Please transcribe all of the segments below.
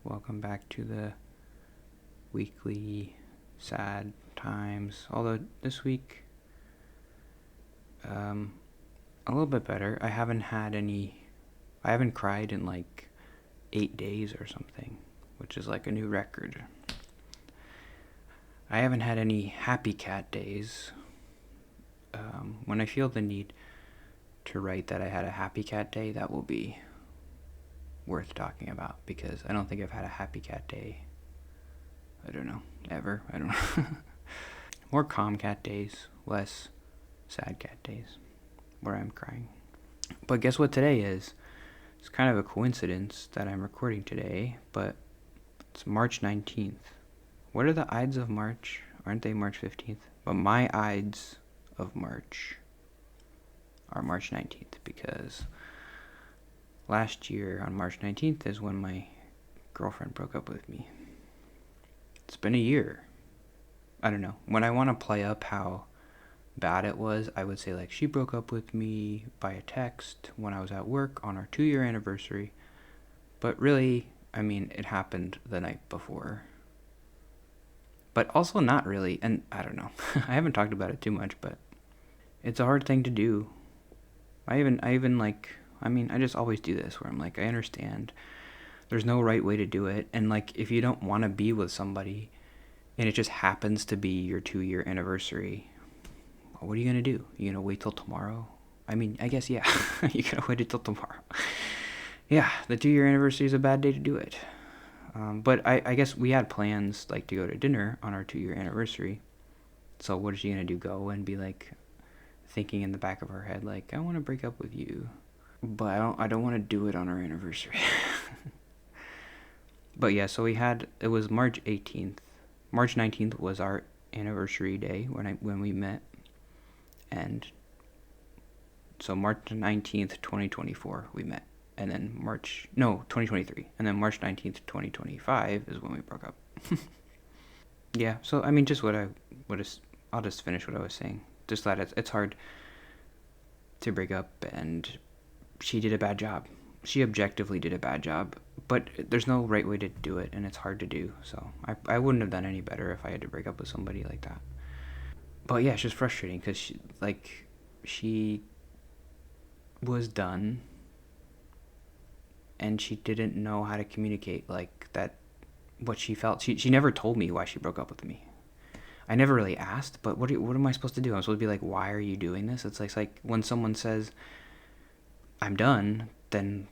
Welcome back to the weekly sad times. Although this week, a little bit better. I haven't cried in like 8 days or something, which is like a new record. I haven't had any happy cat days. When I feel the need to write that I had a happy cat day, that will be worth talking about, because I don't think I've had a happy cat day, I don't know, ever. I don't know. More calm cat days, less sad cat days where I'm crying. But guess what today is? It's kind of a coincidence that I'm recording today, but it's March 19th. What are the Ides of March? Aren't they March 15th? But my Ides of March are March 19th, because last year on March 19th is when my girlfriend broke up with me. It's been a year. I don't know. When I want to play up how bad it was, I would say like she broke up with me by a text when I was at work on our 2-year anniversary. But really, I mean, it happened the night before. But also not really, and I don't know. I haven't talked about it too much, but it's a hard thing to do. I just always do this where I'm like, I understand there's no right way to do it, and like if you don't want to be with somebody and it just happens to be your 2-year anniversary, what are you gonna do? You gonna wait till tomorrow? I mean, I guess, yeah. You gotta wait until tomorrow. Yeah, the 2-year anniversary is a bad day to do it. But I guess we had plans like to go to dinner on our 2-year anniversary. So what is she gonna do? Go and be like thinking in the back of her head like, I want to break up with you, but I don't want to do it on our anniversary. But yeah, so it was March 18th. March 19th was our anniversary day when we met. And so March 19th, 2024 we met. And then 2023. And then March 19th, 2025 is when we broke up. Yeah, so I mean, just I'll just finish what I was saying. Just that it's hard to break up, and she did a bad job. She objectively did a bad job, but there's no right way to do it, and it's hard to do. So I wouldn't have done any better if I had to break up with somebody like that. But yeah, it's just frustrating because she was done, and she didn't know how to communicate like that, what she felt. She never told me why she broke up with me. I never really asked, but what am I supposed to do? I'm supposed to be like, why are you doing this? It's like when someone says, I'm done, then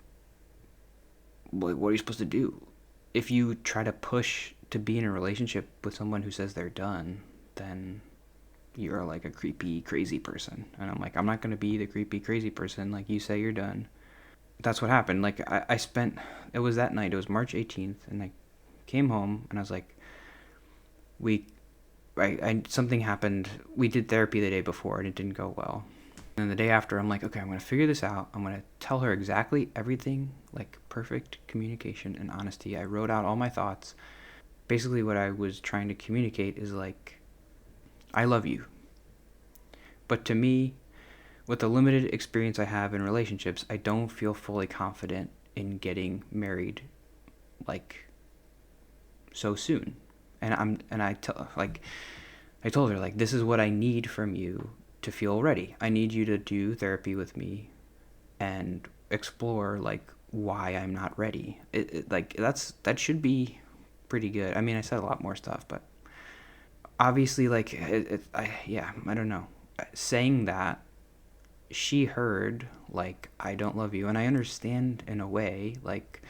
what are you supposed to do? If you try to push to be in a relationship with someone who says they're done, then you're like a creepy, crazy person. And I'm like, I'm not going to be the creepy, crazy person. Like, you say you're done. That's what happened. Like, it was that night. It was March 18th, and I came home, and I was like, something happened. We did therapy the day before, and it didn't go well. And the day after, I'm like, okay, I'm going to figure this out. I'm going to tell her exactly everything, like perfect communication and honesty. I wrote out all my thoughts. Basically, what I was trying to communicate is like, I love you. But to me, with the limited experience I have in relationships, I don't feel fully confident in getting married like so soon. And I told her like, this is what I need from you to feel ready. I need you to do therapy with me and explore like why I'm not ready. That should be pretty good. I mean, I said a lot more stuff, but obviously like I don't know. Saying that, she heard like, I don't love you, and I understand in a way. Like,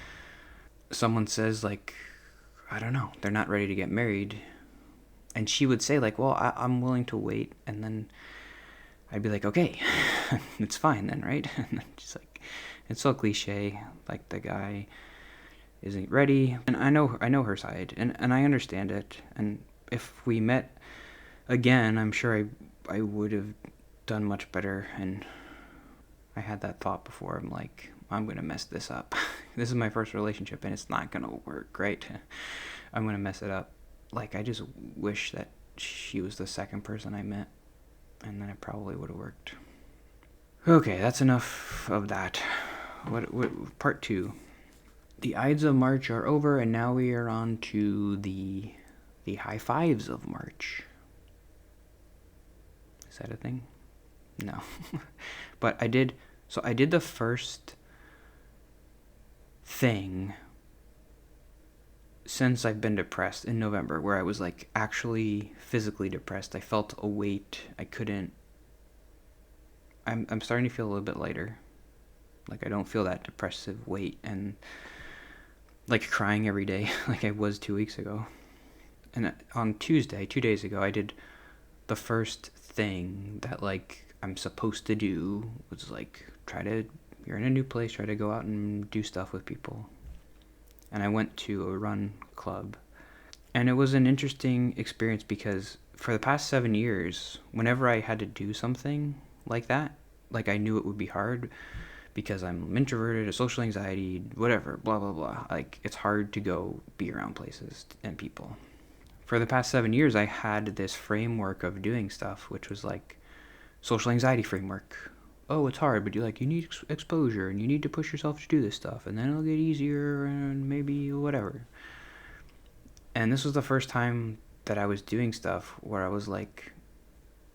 someone says like, I don't know, they're not ready to get married, and she would say like, well, I'm willing to wait, and then I'd be like, okay, it's fine then, right? And then she's like, it's so cliche, like the guy isn't ready. And I know her side, and I understand it. And if we met again, I'm sure I would have done much better. And I had that thought before. I'm like, I'm gonna mess this up. This is my first relationship, and it's not gonna work, right? I'm gonna mess it up. Like, I just wish that she was the second person I met, and then it probably would have worked. Okay, that's enough of that. What part 2? the Ides of March are over, and now we are on to the high fives of March. Is that a thing? No. But I did the first thing since I've been depressed in November, where I was like actually physically depressed. I felt a weight. I'm starting to feel a little bit lighter. Like I don't feel that depressive weight and like crying every day like I was 2 weeks ago. And on Tuesday, 2 days ago, I did the first thing that like I'm supposed to do, was like you're in a new place, try to go out and do stuff with people. And I went to a run club. And it was an interesting experience because for the past 7 years, whenever I had to do something like that, like I knew it would be hard because I'm introverted, a social anxiety, whatever, blah, blah, blah. Like it's hard to go be around places and people. For the past 7 years, I had this framework of doing stuff, which was like social anxiety framework. Oh, it's hard, but you need exposure and you need to push yourself to do this stuff, and then it'll get easier and maybe whatever. And this was the first time that I was doing stuff where I was like,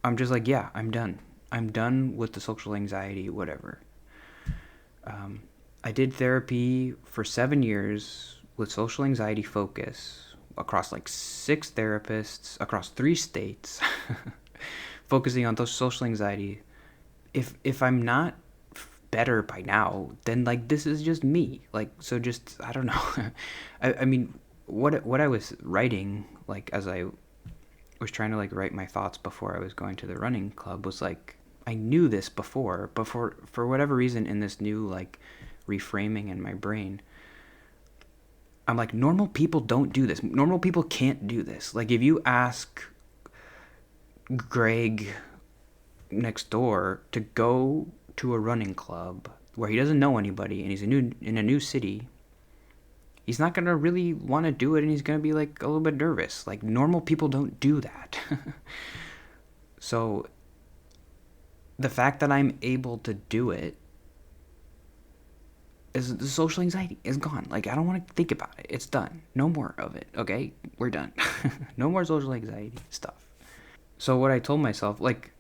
I'm just like, yeah, I'm done. I'm done with the social anxiety, whatever. I did therapy for 7 years with social anxiety focus across like 6 therapists across 3 states, focusing on those social anxiety. If I'm not better by now, then like this is just me. Like, so just, I don't know. I mean, what I was writing, like as I was trying to like write my thoughts before I was going to the running club, was like I knew this before, but for whatever reason in this new like reframing in my brain, I'm like, normal people don't do this. Normal people can't do this. Like if you ask Greg next door to go to a running club where he doesn't know anybody and he's in a new city, he's not gonna really want to do it, and he's gonna be like a little bit nervous. Like normal people don't do that. So the fact that I'm able to do it is the social anxiety is gone. Like I don't want to think about it. It's done. No more of it. Okay, we're done. No more social anxiety stuff. So what I told myself, like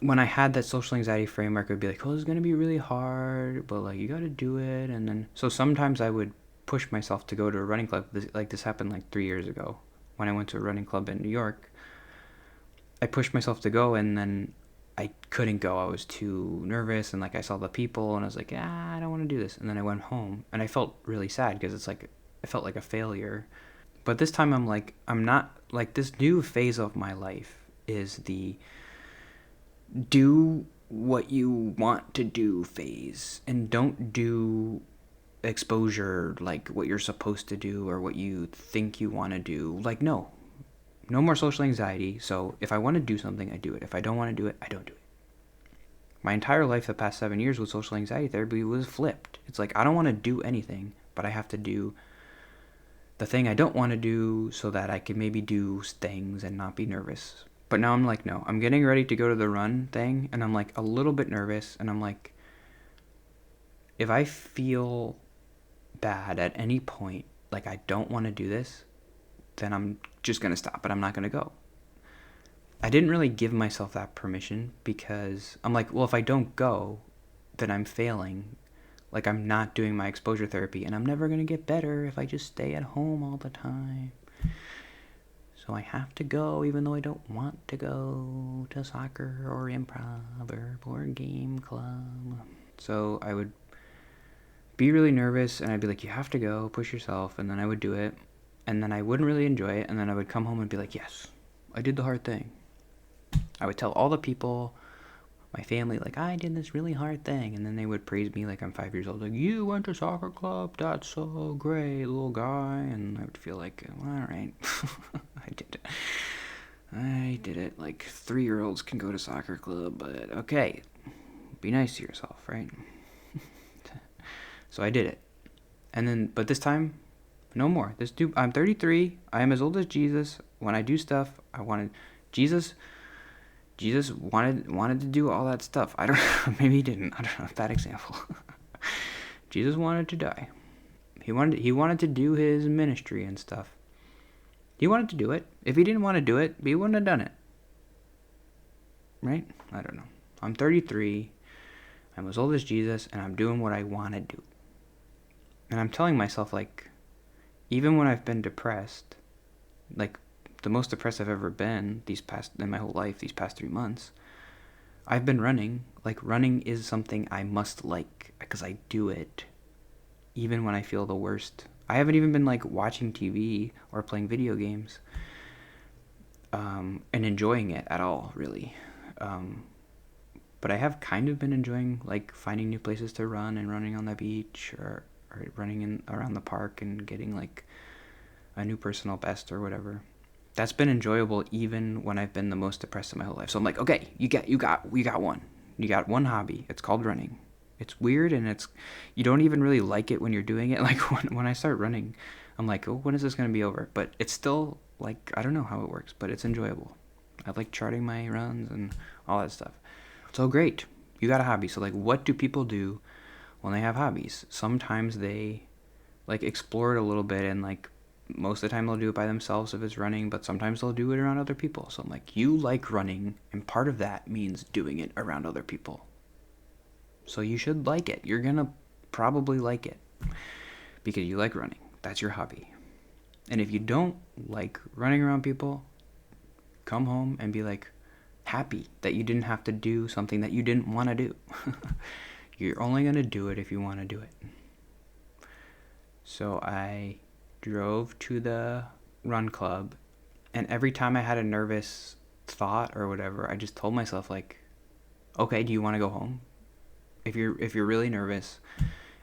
when I had that social anxiety framework, I'd be like, oh, this is going to be really hard, but like you got to do it. And then, so sometimes I would push myself to go to a running club. This happened like 3 years ago when I went to a running club in New York. I pushed myself to go, and then I couldn't go. I was too nervous, and like I saw the people and I was like, I don't want to do this. And then I went home and I felt really sad because it's like, I felt like a failure. But this time I'm like, I'm not, like this new phase of my life is the do what you want to do phase, and don't do exposure like what you're supposed to do or what you think you want to do. Like no more social anxiety. So if I want to do something, I do it. If I don't want to do it, I don't do it. My entire life the past 7 years with social anxiety therapy was flipped. It's like I don't want to do anything, but I have to do the thing I don't want to do so that I can maybe do things and not be nervous. But now I'm like, no, I'm getting ready to go to the run thing, and I'm like a little bit nervous, and I'm like, if I feel bad at any point, like I don't want to do this, then I'm just going to stop, but I'm not going to go. I didn't really give myself that permission because I'm like, well, if I don't go, then I'm failing. Like I'm not doing my exposure therapy, and I'm never going to get better if I just stay at home all the time. So I have to go even though I don't want to go to soccer or improv or board game club. So I would be really nervous, and I'd be like, you have to go, push yourself, and then I would do it, and then I wouldn't really enjoy it, and then I would come home and be like, yes, I did the hard thing. I would tell all the people, my family, like, I did this really hard thing, and then they would praise me like I'm 5 years old, like, you went to soccer club, that's so great, little guy, and I would feel like, well, all right, I did it, like 3-year-olds can go to soccer club, but okay, be nice to yourself, right? So I did it, and then, but this time, no more. I'm 33, I am as old as Jesus. When I do stuff, I wanted, Jesus wanted to do all that stuff. I don't know, maybe he didn't. I don't know, bad example. Jesus wanted to die. He wanted to do his ministry and stuff. He wanted to do it. If he didn't want to do it, he wouldn't have done it. Right? I don't know. I'm 33. I'm as old as Jesus, and I'm doing what I want to do. And I'm telling myself, like, even when I've been depressed, like the most depressed I've ever been in my whole life, these past 3 months, I've been running. Like, running is something I must like because I do it even when I feel the worst. I haven't even been like watching TV or playing video games and enjoying it at all, really. But I have kind of been enjoying like finding new places to run and running on the beach or running around the park and getting like a new personal best or whatever. That's been enjoyable even when I've been the most depressed in my whole life. So I'm like, okay, you got one. You got one hobby. It's called running. It's weird and you don't even really like it when you're doing it. Like when I start running, I'm like, oh, when is this going to be over? But it's still like, I don't know how it works, but it's enjoyable. I like charting my runs and all that stuff. So great. You got a hobby. So like, what do people do when they have hobbies? Sometimes they like explore it a little bit and like most of the time they'll do it by themselves if it's running, but sometimes they'll do it around other people. So I'm like, you like running, and part of that means doing it around other people. So you should like it. You're going to probably like it because you like running. That's your hobby. And if you don't like running around people, come home and be like happy that you didn't have to do something that you didn't want to do. You're only going to do it if you want to do it. So I drove to the run club, and every time I had a nervous thought or whatever, I just told myself like, okay, do you want to go home? If you're really nervous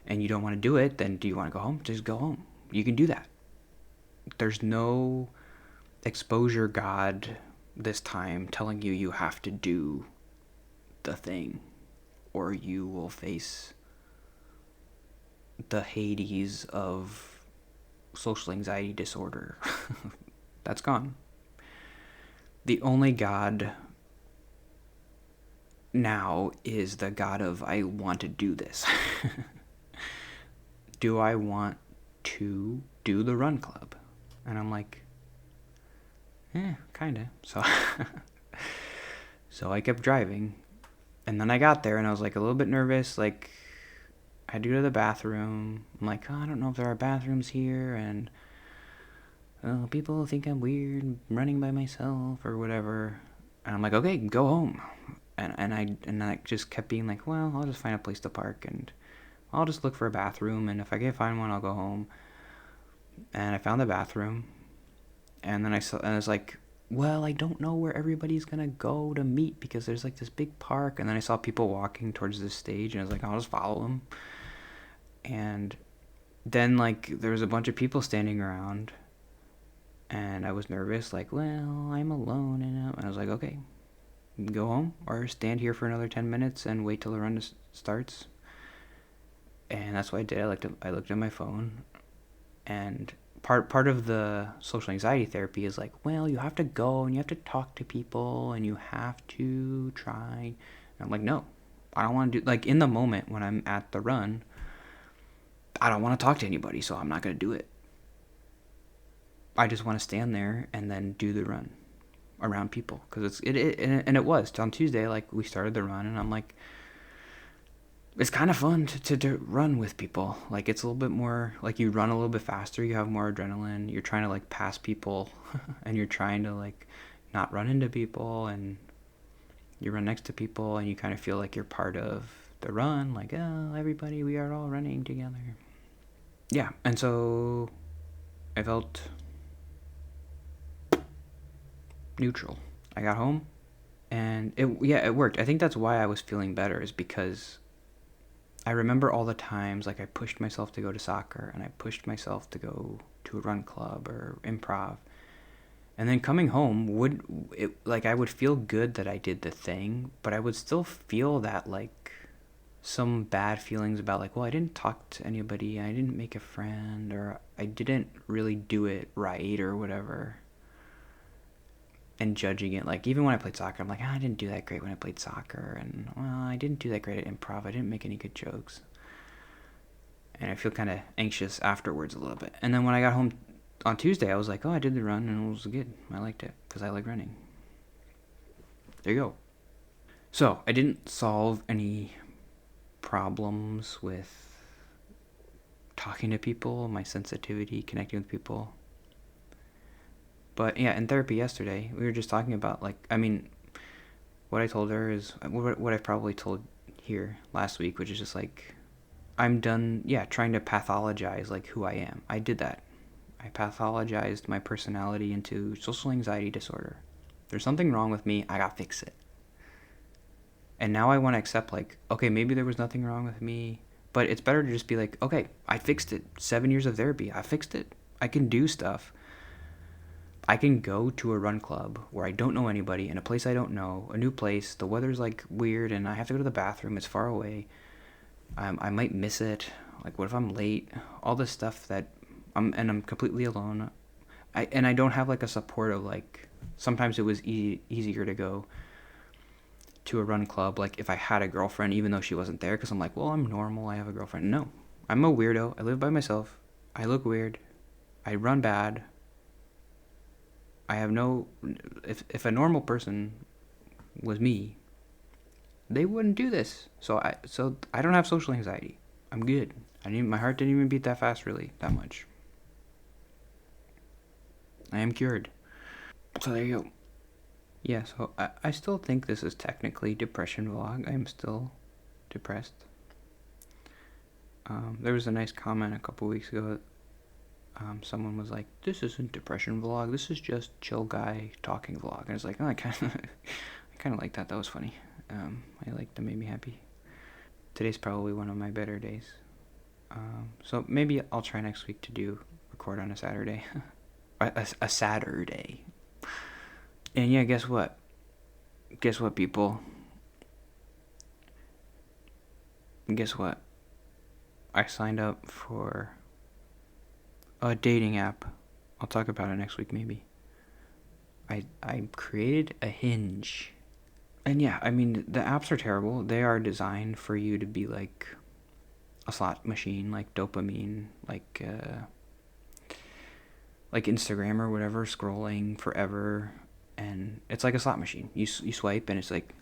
and you don't want to do it, then do you want to go home? Just go home. You can do that. There's no exposure god this time telling you have to do the thing or you will face the Hades of social anxiety disorder. That's gone. The only God now is the God of I want to do this. Do I want to do the run club? And I'm like, kinda. So I kept driving, and then I got there and I was like a little bit nervous, like I had to go to the bathroom. I'm like, I don't know if there are bathrooms here, and people think I'm weird running by myself or whatever. And I'm like, okay, go home. And I just kept being like, well, I'll just find a place to park and I'll just look for a bathroom, and if I can't find one, I'll go home. And I found the bathroom, and then I was like, well, I don't know where everybody's gonna go to meet because there's like this big park. And then I saw people walking towards this stage, and I was like, I'll just follow them. And then like there was a bunch of people standing around, and I was nervous, like, well, I'm alone, and I was like, okay, go home or stand here for another 10 minutes and wait till the run starts. And that's what I did. I looked at my phone, and part of the social anxiety therapy is like, well, you have to go and you have to talk to people and you have to try. And I'm like, no, I don't want to do, like, in the moment when I'm at the run, I don't want to talk to anybody, so I'm not going to do it. I just want to stand there and then do the run around people, because it was on Tuesday. Like, we started the run, and I'm like, it's kind of fun to run with people. Like, it's a little bit more, like, you run a little bit faster, you have more adrenaline, you're trying to, like, pass people, and you're trying to, like, not run into people, and you run next to people, and you kind of feel like you're part of the run, like, oh, everybody, we are all running together. Yeah, and so I felt neutral. I got home, and it worked. I think that's why I was feeling better, is because I remember all the times, like, I pushed myself to go to soccer, and I pushed myself to go to a run club or improv. And then coming home, I would feel good that I did the thing, but I would still feel that, like, some bad feelings about, like, well, I didn't talk to anybody, I didn't make a friend, or I didn't really do it right or whatever. And judging it, like, even when I played soccer, I'm like, I didn't do that great when I played soccer, and, well, I didn't do that great at improv, I didn't make any good jokes. and I feel kind of anxious afterwards a little bit. And then when I got home on Tuesday, I was like, oh, I did the run and it was good. I liked it because I like running. There you go. So I didn't solve any problems with talking to people, my sensitivity, connecting with people. But yeah, in therapy yesterday, we were just talking about, like, I mean, what I told her is what I've probably told here last week, which is just like, I'm done, trying to pathologize, like, who I am. I did that. I pathologized my personality into social anxiety disorder. There's something wrong with me, I gotta fix it. And now I want to accept, like, okay, maybe there was nothing wrong with me, but it's better to just be like, okay, I fixed it. 7 years of therapy, I fixed it. I can do stuff. I can go to a run club where I don't know anybody, in a place I don't know, a new place, the weather's like weird and I have to go to the bathroom, it's far away. I might miss it. Like, what if I'm late? All this stuff that I'm completely alone. I don't have like a support of, like, sometimes it was easier to go to a run club, like, if I had a girlfriend, even though she wasn't there, because I'm like, well, I'm normal, I have a girlfriend. No, I'm a weirdo, I live by myself, I look weird, I run bad, I have no, if a normal person was me, they wouldn't do this. So I don't have social anxiety. I'm good. My heart didn't even beat that fast, really, that much. I am cured. So there you go. Yeah, so I still think this is technically depression vlog. I am still depressed. There was a nice comment a couple weeks ago. Someone was like, "This isn't depression vlog. This is just chill guy talking vlog." And I was like, "Oh, I kind of like that. That was funny. I liked that. Made me happy." Today's probably one of my better days. So maybe I'll try next week to record on a Saturday. a Saturday. And yeah, guess what? Guess what, people? Guess what? I signed up for a dating app. I'll talk about it next week, maybe. I created a Hinge. And yeah, I mean, the apps are terrible. They are designed for you to be like a slot machine, like dopamine, like Instagram or whatever, scrolling forever. And it's like a slot machine. You swipe and it's like,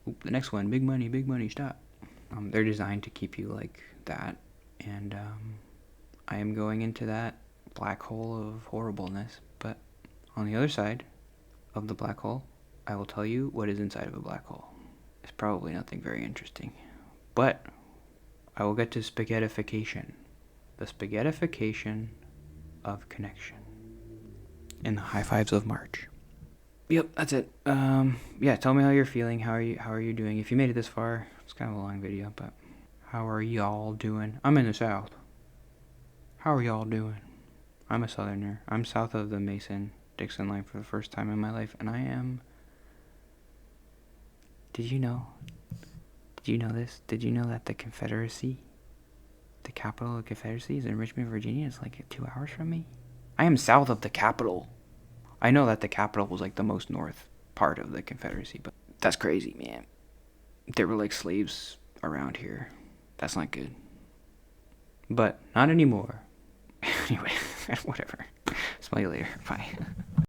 oop, the next one, big money, stop. They're designed to keep you like that. And I am going into that black hole of horribleness. But on the other side of the black hole, I will tell you what is inside of a black hole. It's probably nothing very interesting. But I will get to spaghettification. The spaghettification of connection. In the high fives of March. Yep, that's it. Yeah, tell me how you're feeling. How are you doing? If you made it this far, it's kind of a long video, but how are y'all doing? I'm in the South. How are y'all doing? I'm a Southerner. I'm south of the Mason-Dixon line for the first time in my life, and I am... Did you know this? Did you know that the Confederacy, the capital of the Confederacy, is in Richmond, Virginia? It's like 2 hours from me. I am south of the capital. I know that the capital was like the most north part of the Confederacy, but that's crazy, man. There were like slaves around here. That's not good. But not anymore. Anyway, whatever. Smell you later. Bye.